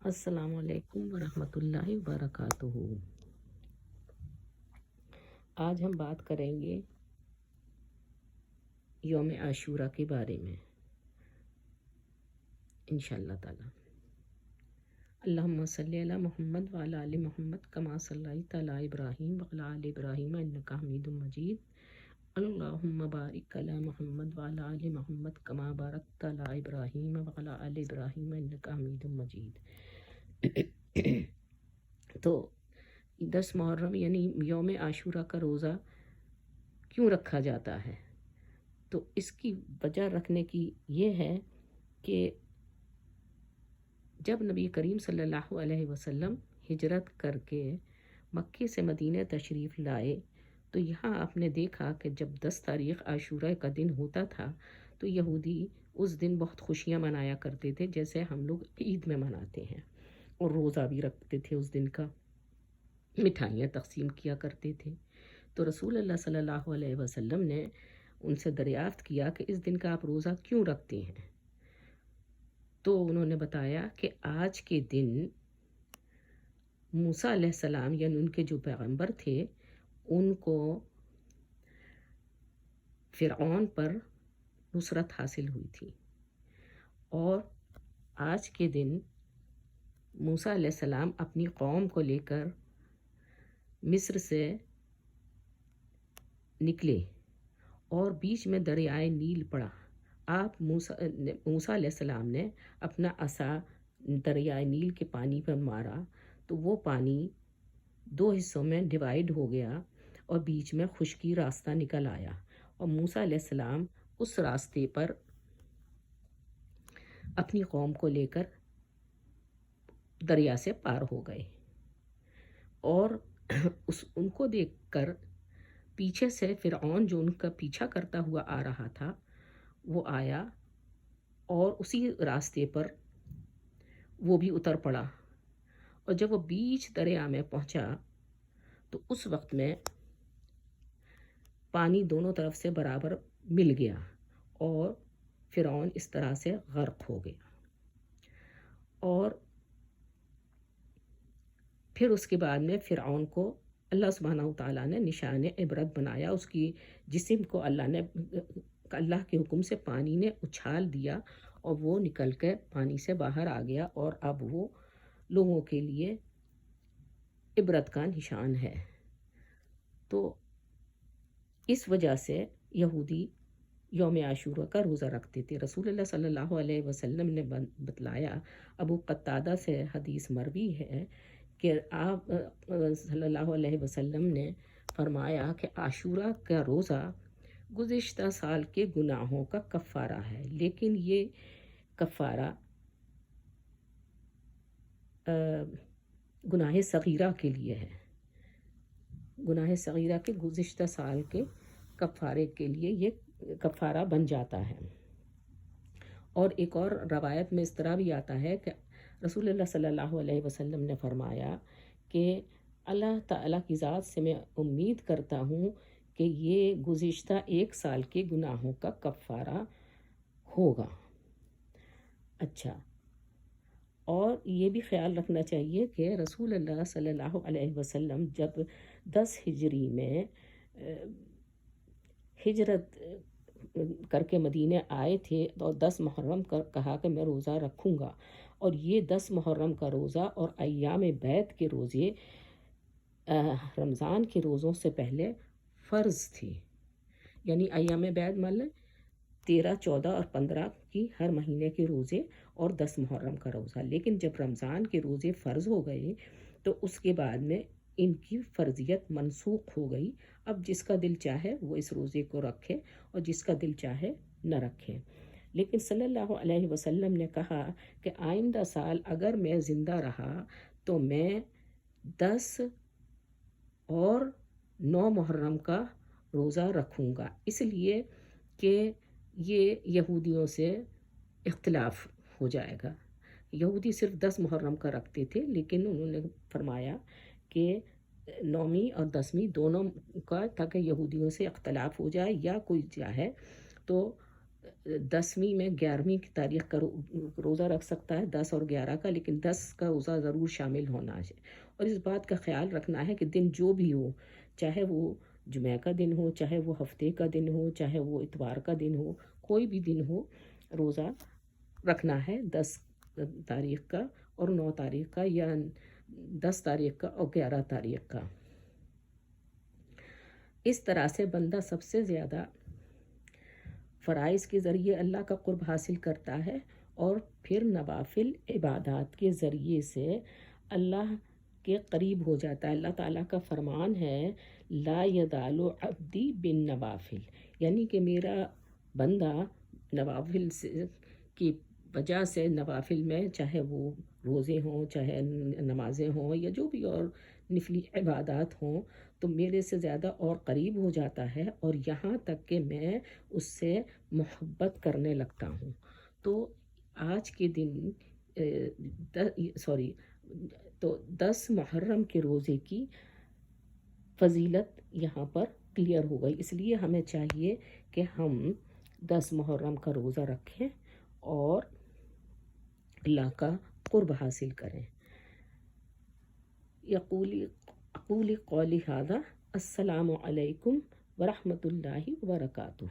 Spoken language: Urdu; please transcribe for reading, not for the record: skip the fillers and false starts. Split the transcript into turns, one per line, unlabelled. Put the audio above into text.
السلام علیکم ورحمۃ اللہ وبرکاتہ۔ آج ہم بات کریں گے یوم عاشورہ کے بارے میں انشاءاللہ تعالی۔ اللہم صلی علی محمد وعلی آل محمد کما صلیت علی ابراہیم وعلی آل ابراہیم انک حمید مجید۔ اللہم بارک علی محمد وعلی آل محمد کما بارکت علی ابراہیم وعلی آل ابراہیم انک حمید مجید۔ تو 10 محرم یعنی یوم عاشورہ کا روزہ کیوں رکھا جاتا ہے؟ تو اس کی وجہ رکھنے کی یہ ہے کہ جب نبی کریم صلی اللہ علیہ وسلم ہجرت کر کے مکے سے مدینہ تشریف لائے تو یہاں آپ نے دیکھا کہ جب 10 تاریخ عاشورہ کا دن ہوتا تھا تو یہودی اس دن بہت خوشیاں منایا کرتے تھے، جیسے ہم لوگ عید میں مناتے ہیں، اور روزہ بھی رکھتے تھے اس دن کا، مٹھائیاں تقسیم کیا کرتے تھے۔ تو رسول اللہ صلی اللہ علیہ وسلم نے ان سے دریافت کیا کہ اس دن کا آپ روزہ کیوں رکھتے ہیں؟ تو انہوں نے بتایا کہ آج کے دن موسیٰ علیہ السلام یعنی ان کے جو پیغمبر تھے ان کو فرعون پر نصرت حاصل ہوئی تھی، اور آج کے دن موسیٰ علیہ السلام اپنی قوم کو لے کر مصر سے نکلے اور بیچ میں دریائے نیل پڑا۔ آپ موسیٰ علیہ السلام نے اپنا عصا دریائے نیل کے پانی پر مارا تو وہ پانی 2 حصوں میں ڈیوائیڈ ہو گیا اور بیچ میں خشکی راستہ نکل آیا، اور موسیٰ علیہ السلام اس راستے پر اپنی قوم کو لے کر دریا سے پار ہو گئے، اور ان کو دیکھ کر پیچھے سے فرعون جو ان کا پیچھا کرتا ہوا آ رہا تھا وہ آیا اور اسی راستے پر وہ بھی اتر پڑا، اور جب وہ بیچ دریا میں پہنچا تو اس وقت میں پانی دونوں طرف سے برابر مل گیا اور فرعون اس طرح سے غرق ہو گیا۔ اور پھر اس کے بعد میں فرعون کو اللہ سبحانہ وتعالیٰ نے نشان عبرت بنایا، اس کی جسم کو اللہ کے حکم سے پانی نے اچھال دیا اور وہ نکل کے پانی سے باہر آ گیا، اور اب وہ لوگوں کے لیے عبرت کا نشان ہے۔ تو اس وجہ سے یہودی یوم عاشورہ کا روزہ رکھتے تھے۔ رسول اللہ صلی اللہ علیہ وسلم نے بتلایا، ابو قتادہ سے حدیث مروی ہے کہ آپ صلی اللہ علیہ وسلم نے فرمایا کہ عاشورہ کا روزہ گزشتہ سال کے گناہوں کا کفارہ ہے، لیکن یہ کفارہ گناہ صغیرہ کے لیے ہے، گناہ صغیرہ کے گزشتہ سال کے کفارے کے لیے یہ کفارہ بن جاتا ہے۔ اور ایک اور روایت میں اس طرح بھی آتا ہے کہ رسول اللہ صلی اللہ علیہ وسلم نے فرمایا کہ اللہ تعالیٰ کی ذات سے میں امید کرتا ہوں کہ یہ گزشتہ 1 سال کے گناہوں کا کفارہ ہوگا۔ اچھا، اور یہ بھی خیال رکھنا چاہیے کہ رسول اللہ صلی اللہ علیہ وسلم جب 10 ہجری میں ہجرت کر کے مدینہ آئے تھے اور 10 محرم کہا کہ میں روزہ رکھوں گا، اور یہ 10 محرم کا روزہ اور ایام بیعت کے روزے رمضان کے روزوں سے پہلے فرض تھے، یعنی ایام بیعت مطلب 13، 14 اور 15 کی ہر مہینے کے روزے اور 10 محرم کا روزہ۔ لیکن جب رمضان کے روزے فرض ہو گئے تو اس کے بعد میں ان کی فرضیت منسوخ ہو گئی، اب جس کا دل چاہے وہ اس روزے کو رکھے اور جس کا دل چاہے نہ رکھے۔ لیکن صلی اللہ علیہ وسلم نے کہا کہ آئندہ سال اگر میں زندہ رہا تو میں 10 اور 9 محرم کا روزہ رکھوں گا، اس لیے کہ یہ یہودیوں سے اختلاف ہو جائے گا۔ یہودی صرف 10 محرم کا رکھتے تھے، لیکن انہوں نے فرمایا کہ 9ویں اور 10ویں دونوں کا، تاکہ یہودیوں سے اختلاف ہو جائے یا کوئی چاہے تو 10ویں میں 11ویں کی تاریخ کا روزہ رکھ سکتا ہے، 10 اور 11 کا، لیکن 10 کا روزہ ضرور شامل ہونا ہے۔ اور اس بات کا خیال رکھنا ہے کہ دن جو بھی ہو، چاہے وہ جمعہ کا دن ہو، چاہے وہ ہفتے کا دن ہو، چاہے وہ اتوار کا دن ہو، کوئی بھی دن ہو، روزہ رکھنا ہے 10 تاریخ کا اور 9 تاریخ کا، یا 10 تاریخ کا اور 11 تاریخ کا۔ اس طرح سے بندہ سب سے زیادہ فرائض کے ذریعے اللہ کا قرب حاصل کرتا ہے، اور پھر نوافل عبادات کے ذریعے سے اللہ کے قریب ہو جاتا ہے۔ اللہ تعالیٰ کا فرمان ہے لا یزال عبدی بالنوافل، یعنی کہ میرا بندہ نوافل سے کی وجہ سے، نوافل میں چاہے وہ روزے ہوں، چاہے نمازیں ہوں، یا جو بھی اور نفلی عبادات ہوں، تو میرے سے زیادہ اور قریب ہو جاتا ہے، اور یہاں تک کہ میں اس سے محبت کرنے لگتا ہوں۔ تو آج کے دن تو 10 محرم کے روزے کی فضیلت یہاں پر کلیئر ہو گئی۔ اس لیے ہمیں چاہیے کہ ہم 10 محرم کا روزہ رکھیں اور اللہ کا قرب حاصل کریں۔ اقول قولی ھذا، السلام علیکم ورحمۃ اللہ وبرکاتہ۔